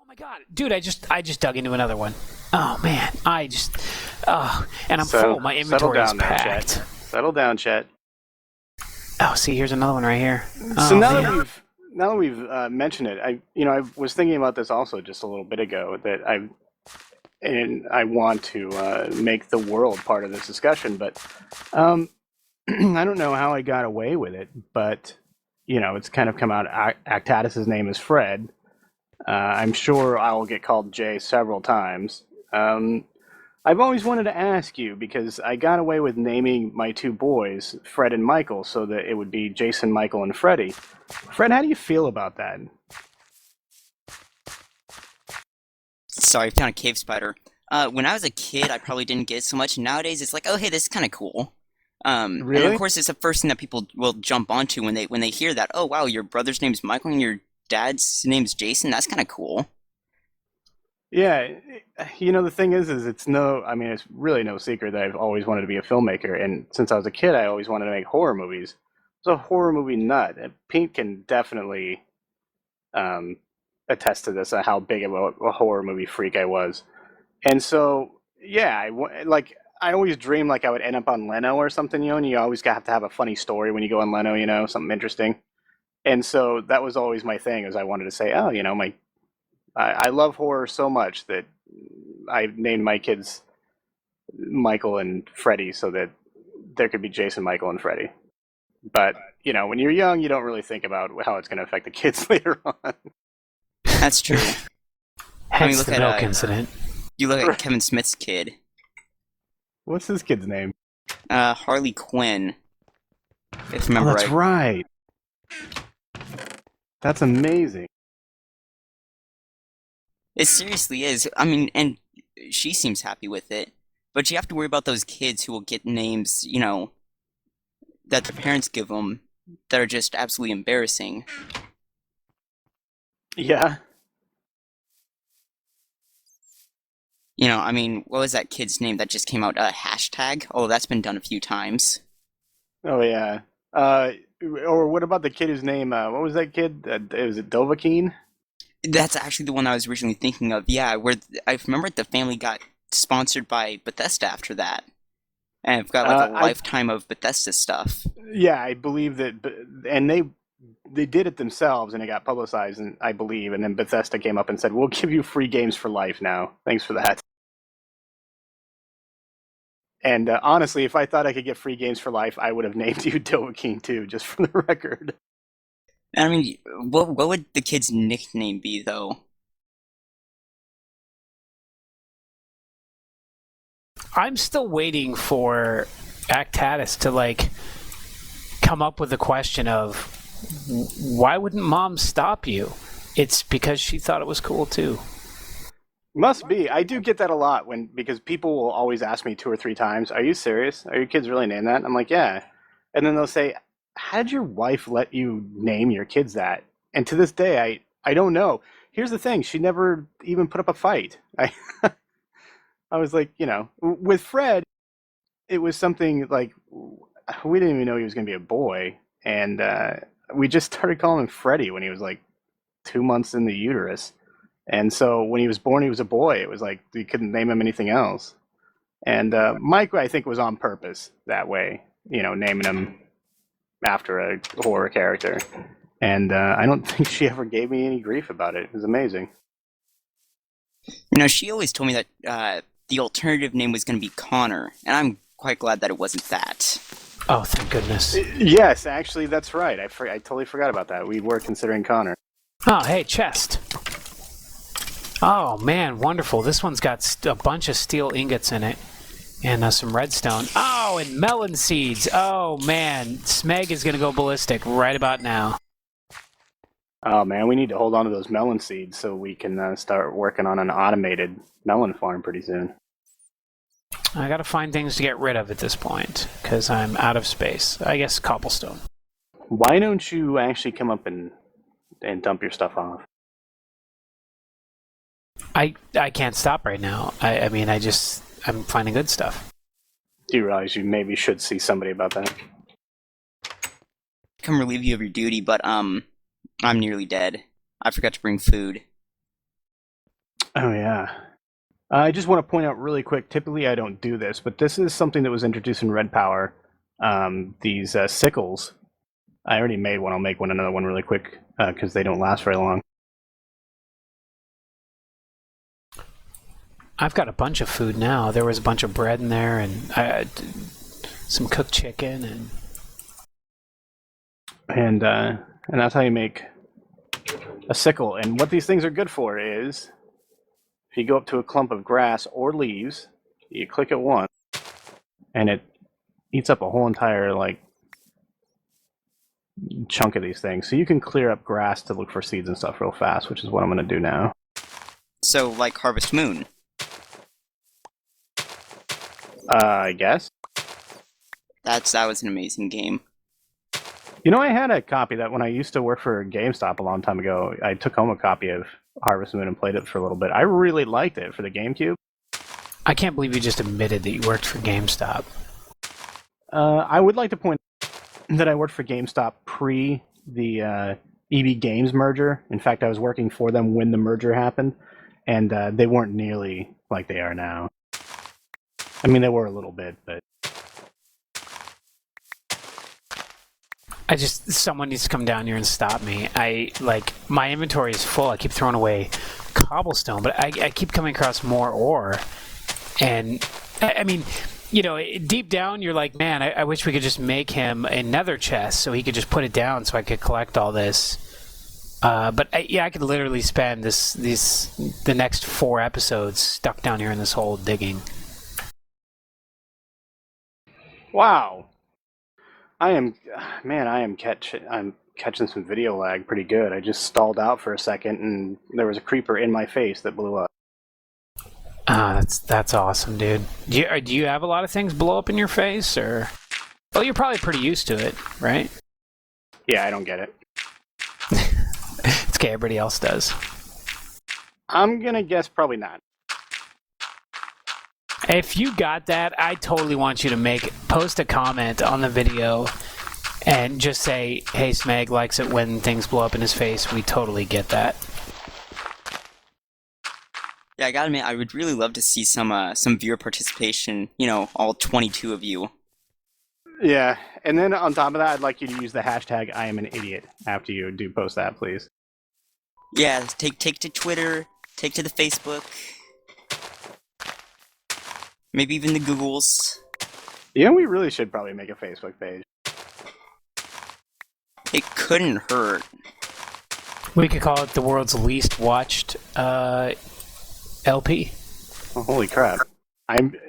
Oh my god, dude! I just dug into another one. Oh man, and I'm full. My inventory is packed. Settle down, Chet. Oh, see, here's another one right here. So now that we've mentioned it, I was thinking about this also just a little bit ago that I want to make the world part of this discussion, but I don't know how I got away with it, but it's kind of come out. Actatus's name is Fred. I'm sure I will get called Jay several times. I've always wanted to ask you because I got away with naming my two boys Fred and Michael so that it would be Jason, Michael, and Freddie. Fred, how do you feel about that? Sorry, I found a cave spider. When I was a kid, I probably didn't get it so much. Nowadays, it's like, oh, hey, this is kind of cool. Really? And of course, it's the first thing that people will jump onto when they hear that. Oh, wow, your brother's name's Michael and your dad's name's Jason. That's kind of cool. Yeah, the thing is it's really no secret that I've always wanted to be a filmmaker, and since I was a kid, I always wanted to make horror movies. I was a horror movie nut. And Peent can definitely attest to this, how big of a horror movie freak I was. And so, yeah, I always dreamed like I would end up on Leno or something, and you always have to have a funny story when you go on Leno, something interesting. And so that was always my thing, is I wanted to say, oh, I love horror so much that I named my kids Michael and Freddie so that there could be Jason, Michael, and Freddie. But, when you're young, you don't really think about how it's going to affect the kids later on. That's true. Hence the milk incident. You look at Kevin Smith's kid. What's his kid's name? Harley Quinn. If I remember that's right. That's amazing. It seriously is. I mean, and she seems happy with it. But you have to worry about those kids who will get names, that their parents give them that are just absolutely embarrassing. Yeah. What was that kid's name that just came out? Hashtag? Oh, that's been done a few times. Oh, yeah. Or what about the kid whose name, what was that kid? Was it Dovahkiin? That's actually the one I was originally thinking of. Yeah, where I remember the family got sponsored by Bethesda after that. And I've got like a lifetime of Bethesda stuff. Yeah, I believe that, and they did it themselves, and it got publicized, and I believe, and then Bethesda came up and said, "We'll give you free games for life now. Thanks for that." And honestly, if I thought I could get free games for life, I would have named you Dovahkiin too, just for the record. I mean, what would the kid's nickname be, though? I'm still waiting for Actatus to, come up with the question of, why wouldn't Mom stop you? It's because she thought it was cool, too. Must be. I do get that a lot because people will always ask me 2 or 3 times, "Are you serious? Are your kids really named that?" I'm like, "Yeah." And then they'll say, "How did your wife let you name your kids that?" And to this day, I don't know. Here's the thing: she never even put up a fight. I was like, with Fred, it was something like we didn't even know he was going to be a boy, and we just started calling him Freddie when he was like 2 months in the uterus. And so when he was born, he was a boy. It was like we couldn't name him anything else. And Mike, I think, was on purpose that way, naming him after a horror character. And I don't think she ever gave me any grief about it. It was amazing. She always told me that the alternative name was going to be Connor, and I'm quite glad that it wasn't that. Oh, thank goodness. Yes, actually, that's right. I totally forgot about that. We were considering Connor. Oh, hey, chest. Oh, man, wonderful. This one's got a bunch of steel ingots in it. And some redstone. Oh, and melon seeds. Oh, man. Smegg is going to go ballistic right about now. Oh, man, we need to hold on to those melon seeds so we can start working on an automated melon farm pretty soon. I got to find things to get rid of at this point, because I'm out of space. I guess cobblestone. Why don't you actually come up and dump your stuff off? I can't stop right now. I'm finding good stuff. Do you realize you maybe should see somebody about that? Come relieve you of your duty, but I'm nearly dead. I forgot to bring food. Oh, yeah. I just want to point out really quick, typically I don't do this, but this is something that was introduced in Red Power. These sickles. I already made one. I'll make another one really quick because they don't last very long. I've got a bunch of food now. There was a bunch of bread in there and some cooked chicken And that's how you make a sickle. And what these things are good for is, if you go up to a clump of grass or leaves, you click it once, and it eats up a whole entire chunk of these things. So you can clear up grass to look for seeds and stuff real fast, which is what I'm going to do now. So, like Harvest Moon. I guess. That was an amazing game. You know, I had a copy that when I used to work for GameStop a long time ago, I took home a copy of Harvest Moon and played it for a little bit. I really liked it for the GameCube. I can't believe you just admitted that you worked for GameStop. I would like to point that I worked for GameStop pre the EB Games merger. In fact, I was working for them when the merger happened, and they weren't nearly like they are now. I mean, they were a little bit, but... Someone needs to come down here and stop me. My inventory is full. I keep throwing away cobblestone, but I keep coming across more ore. And, I mean, you know, deep down, you're like, man, I wish we could just make him a nether chest so he could just put it down so I could collect all this. But, I could literally spend the next 4 episodes stuck down here in this hole digging. Wow. I'm catching some video lag pretty good. I just stalled out for a second, and there was a creeper in my face that blew up. That's awesome, dude. Do you have a lot of things blow up in your face, or? Well, you're probably pretty used to it, right? Yeah, I don't get it. It's okay, everybody else does. I'm gonna guess probably not. If you got that, I totally want you to post a comment on the video and just say, hey, Smegg likes it when things blow up in his face. We totally get that. Yeah, I gotta admit, I would really love to see some viewer participation, you know, all 22 of you. Yeah, and then on top of that, I'd like you to use the hashtag I am an idiot after you do post that, please. Yeah, take to Twitter, take to the Facebook, maybe even the Googles. You know, we really should probably make a Facebook page. It couldn't hurt. We could call it the world's least watched LP. Oh, holy crap.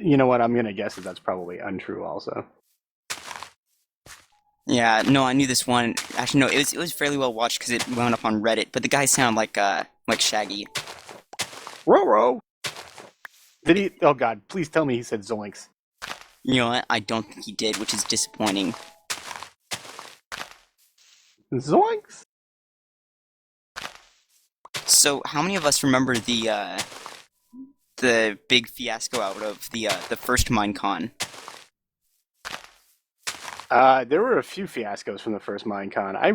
You know what, I'm gonna guess that that's probably untrue also. Yeah, no, I knew this one. Actually, no, it was fairly well watched because it wound up on Reddit. But the guy sounded like Shaggy. Roro. Did he? Oh God! Please tell me he said Zoinks. You know what? I don't think he did, which is disappointing. Zoinks. So, how many of us remember the big fiasco out of the first Minecon? There were a few fiascos from the first Minecon. I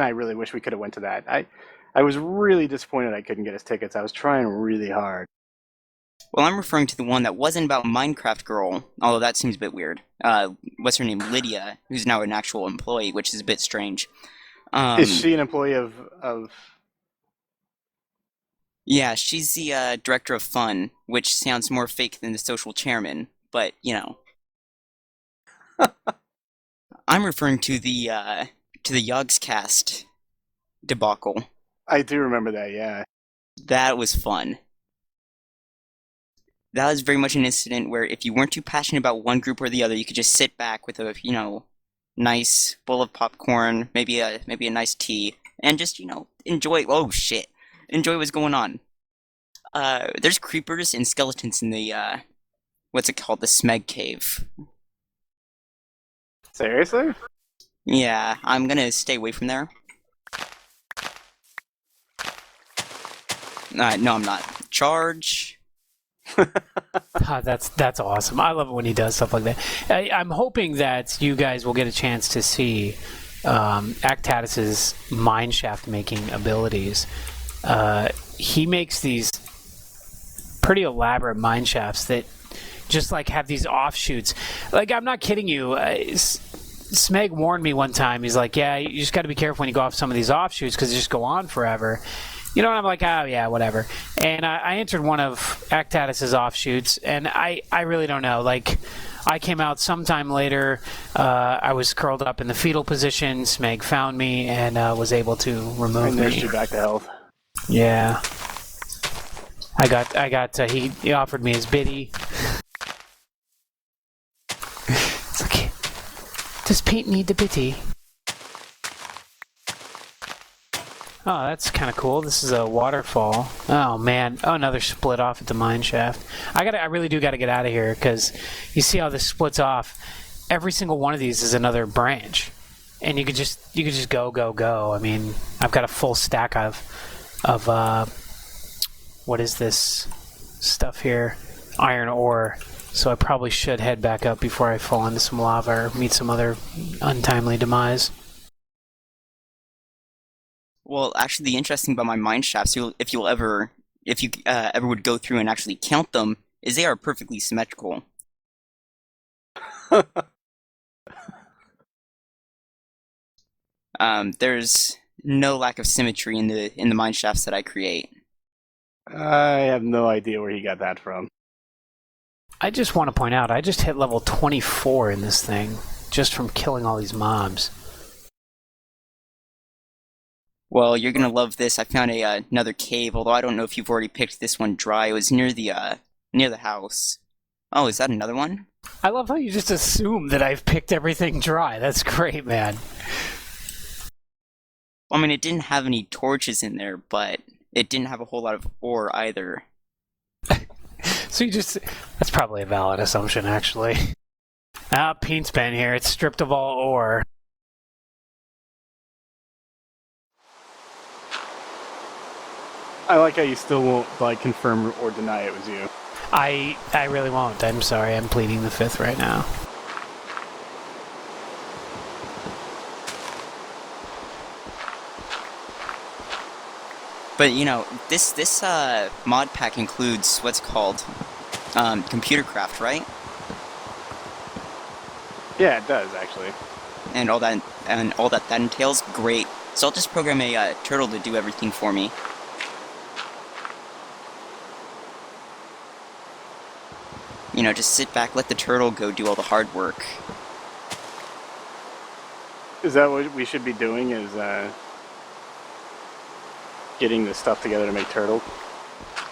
really wish we could have went to that. I was really disappointed I couldn't get us tickets. I was trying really hard. Well, I'm referring to the one that wasn't about Minecraft Girl, although that seems a bit weird. What's her name? Lydia, who's now an actual employee, which is a bit strange. Is she an employee of... Yeah, she's the director of fun, which sounds more fake than the social chairman, but, you know. I'm referring to the Yogscast debacle. I do remember that, yeah. That was fun. That was very much an incident where if you weren't too passionate about one group or the other, you could just sit back with a, you know, nice bowl of popcorn, maybe a nice tea, and just, you know, enjoy. Oh shit, enjoy what's going on. There's creepers and skeletons in the what's it called, the Smegg cave. Seriously? Yeah, I'm gonna stay away from there. No, I'm not. Charge. That's awesome. I love it when he does stuff like that. I'm hoping that you guys will get a chance to see Actatus's mineshaft making abilities. He makes these pretty elaborate mine shafts that just like have these offshoots. Like, I'm not kidding you. Smegg warned me one time. He's like, yeah, you just got to be careful when you go off some of these offshoots because they just go on forever. You know, and I'm like, oh, yeah, whatever. And I entered one of Actatus's offshoots, and I really don't know. Like, I came out sometime later. I was curled up in the fetal position. Smegg found me and was able to remove me. I nursed you back to health. Yeah. He offered me his biddy. It's like, does Peent need the biddy? Oh, that's kind of cool. This is a waterfall. Oh man! Oh, another split off at the mine shaft. I really do got to get out of here because you see how this splits off. Every single one of these is another branch, and you could just go. I mean, I've got a full stack of what is this stuff here? Iron ore. So I probably should head back up before I fall into some lava or meet some other untimely demise. Well, actually, the interesting about my mine shafts, if you ever would go through and actually count them, is they are perfectly symmetrical. There's no lack of symmetry in the mine shafts that I create. I have no idea where he got that from. I just want to point out, I just hit level 24 in this thing, just from killing all these mobs. Well, you're gonna love this. I found another cave, although I don't know if you've already picked this one dry. It was near the house. Oh, is that another one? I love how you just assume that I've picked everything dry. That's great, man. I mean, it didn't have any torches in there, but it didn't have a whole lot of ore either. So that's probably a valid assumption, actually. Peent's been here. It's stripped of all ore. I like how you still won't confirm or deny it was you. I really won't. I'm sorry. I'm pleading the fifth right now. But you know, this mod pack includes what's called computer craft, right? Yeah, it does actually. And all that entails. Great. So I'll just program a turtle to do everything for me. You know, just sit back, let the turtle go do all the hard work. Is that what we should be doing? Is getting the stuff together to make turtle?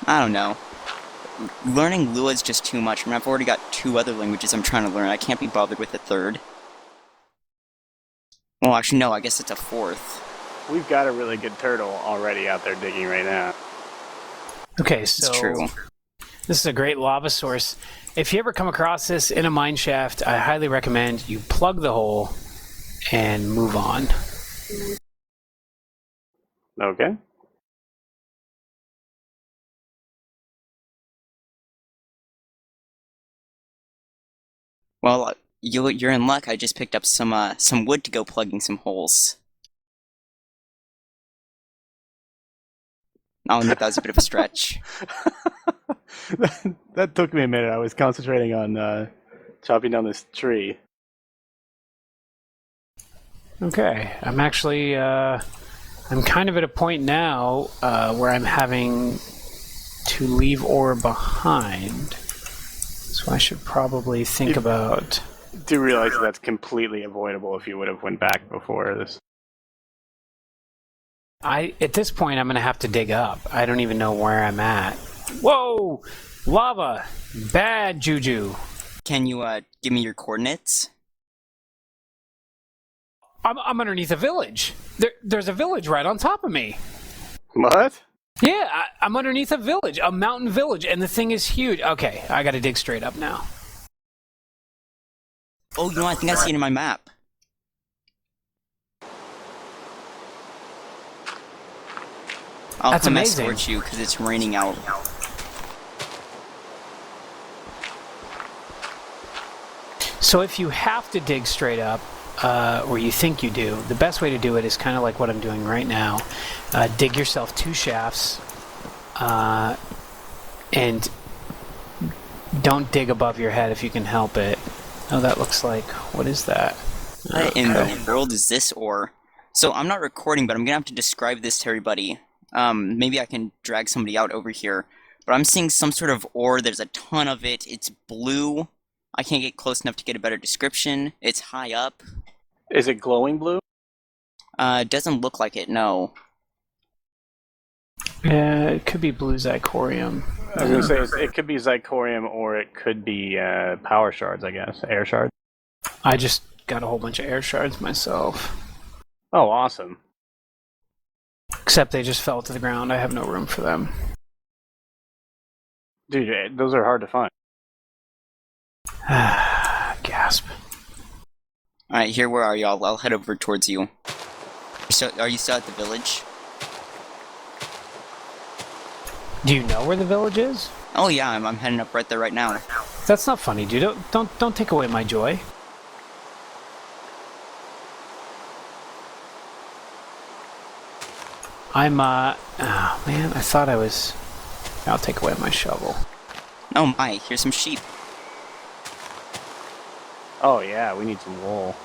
I don't know. Learning Lua is just too much. I mean, I've already got 2 other languages I'm trying to learn. I can't be bothered with a 3rd. Well, actually, no. I guess it's a 4th. We've got a really good turtle already out there digging right now. Okay, so It's true. This is a great lava source. If you ever come across this in a mine shaft, I highly recommend you plug the hole and move on. Okay. Well, you're in luck. I just picked up some wood to go plugging some holes. I'll admit that was a bit of a stretch. that took me a minute. I was concentrating on chopping down this tree. Okay, I'm actually, I'm kind of at a point now where I'm having to leave ore behind. So I should probably think about... Do realize that's completely avoidable if you would have went back before this. At this point, I'm going to have to dig up. I don't even know where I'm at. Whoa! Lava! Bad juju. Can you give me your coordinates? I'm underneath a village. There's a village right on top of me. What? Yeah, I'm underneath a village, a mountain village, and the thing is huge. Okay, I got to dig straight up now. Oh, you know, I think I see it in my map. I'll come escort you because it's raining out. So if you have to dig straight up, or you think you do, the best way to do it is kind of like what I'm doing right now. Dig yourself 2 shafts, and Don't dig above your head if you can help it. Oh, that looks like... What is that? What in the world is this ore? So I'm not recording, but I'm gonna have to describe this to everybody. Maybe I can drag somebody out over here. But I'm seeing some sort of ore. There's a ton of it. It's blue. I can't get close enough to get a better description. It's high up. Is it glowing blue? It doesn't look like it, no. Yeah, it could be blue zirconium. I was gonna say it could be zirconium or it could be power shards. I guess air shards. I just got a whole bunch of air shards myself. Oh, awesome. Except they just fell to the ground. I have no room for them. Dude, those are hard to find. Gasp. Alright, here, where are y'all? I'll head over towards you. So, are you still at the village? Do you know where the village is? Oh yeah, I'm heading up right there right now. That's not funny, dude. Don't take away my joy. I'm, oh man, I thought I was... I'll take away my shovel. Oh my, here's some sheep. Oh yeah, we need some wool.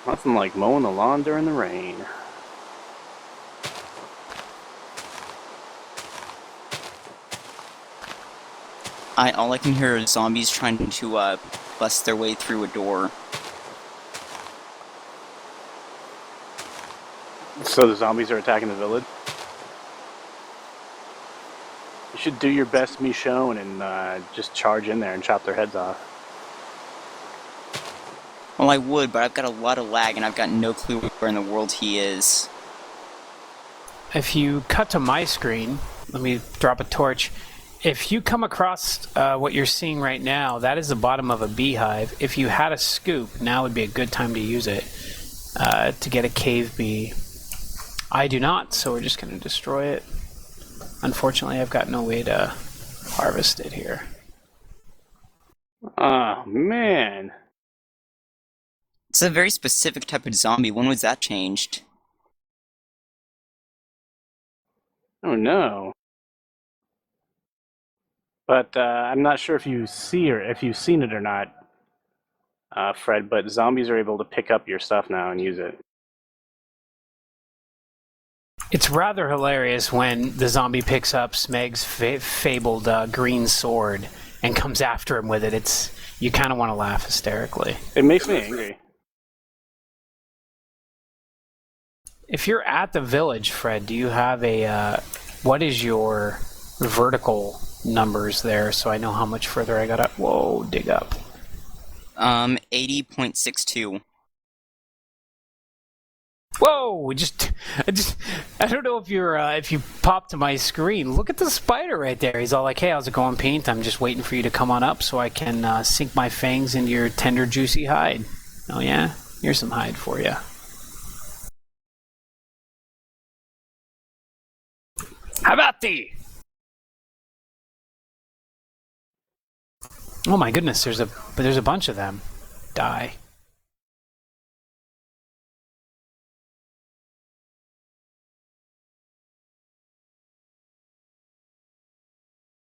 Nothing like mowing the lawn during the rain. All I can hear is zombies trying to bust their way through a door. So the zombies are attacking the village? You should do your best Michonne and just charge in there and chop their heads off. Well, I would, but I've got a lot of lag and I've got no clue where in the world he is. If you cut to my screen, let me drop a torch. If you come across what you're seeing right now, that is the bottom of a beehive. If you had a scoop, now would be a good time to use it to get a cave bee. I do not, so we're just going to destroy it. Unfortunately, I've got no way to harvest it here. Oh, man. It's a very specific type of zombie. When was that changed? Oh, no. But I'm not sure if you see or if you've seen it or not, Fred, but zombies are able to pick up your stuff now and use it. It's rather hilarious when the zombie picks up Smegg's fabled green sword and comes after him with it. You kind of want to laugh hysterically. It makes me angry. If you're at the village, Fred, do you have a... what is your vertical numbers there so I know how much further I gotta... Whoa, dig up. 80.62. Whoa! I don't know if you popped to my screen. Look at the spider right there. He's all like, "Hey, how's it going, Peent? I'm just waiting for you to come on up so I can sink my fangs into your tender, juicy hide." Oh yeah, here's some hide for you. How about thee? Oh my goodness, there's a bunch of them. Die.